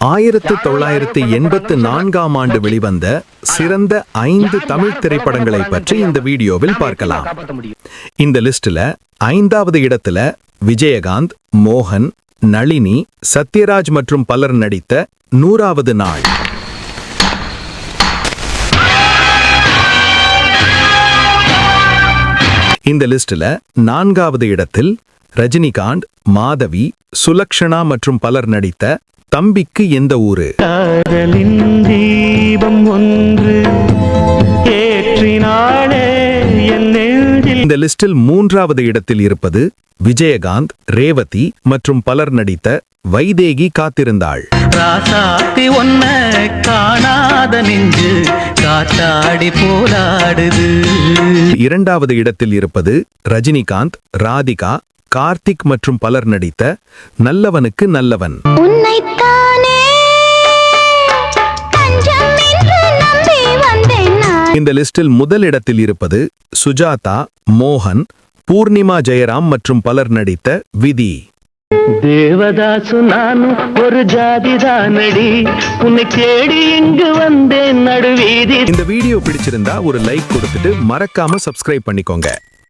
1984ஆம் ஆண்டு வெளிவந்த சிறந்த 5 தமிழ் திரைப்படங்களை பற்றி இந்த வீடியோவில் பார்க்கலாம். இந்த லிஸ்ட்ல 5வது இடத்துல விஜயகாந்த், மோகன், நளினி, சத்யராஜ் மற்றும் பலர் நடித்த 100வது நாள். இந்த லிஸ்ட்ல 4வது இடத்தில் ரஜினிகாந்த், மாதவி, சுலக்ஷனா மற்றும் பலர் நடித்த தம்பிக்கு எந்த ஊரு. காதலின் தீபம் ஒன்று ஏற்றினாளே என் நெஞ்சில். இந்த லிஸ்டில் 3வது இடத்தில் இருப்பது விஜயகாந்த், ரேவதி மற்றும் பலர் நடித்த வைதேகி காத்திருந்தாள். ராசாத்தி ஒன்ன காணாத நெஞ்சு காத்தாடி போராடுது. 2வது இடத்தில் இருப்பது ரஜினிகாந்த், ராதிகா, கார்த்திக் மற்றும் பலர் நடித்த நல்லவனுக்கு நல்லவன். இந்த லிஸ்டில் முதல் இடத்தில் இருப்பது சுஜாதா, மோகன், பூர்ணிமா ஜெயராம் மற்றும் பலர் நடித்த விதி. தேவதாசு நானும் ஒரு ஜாதிதானடி, உன்னை தேடி இங்கு வந்தேன் நடுவீதி. இந்த வீடியோ பிடிச்சிருந்தா ஒரு லைக் கொடுத்துட்டு மறக்காம சப்ஸ்கிரைப் பண்ணிக்கோங்க.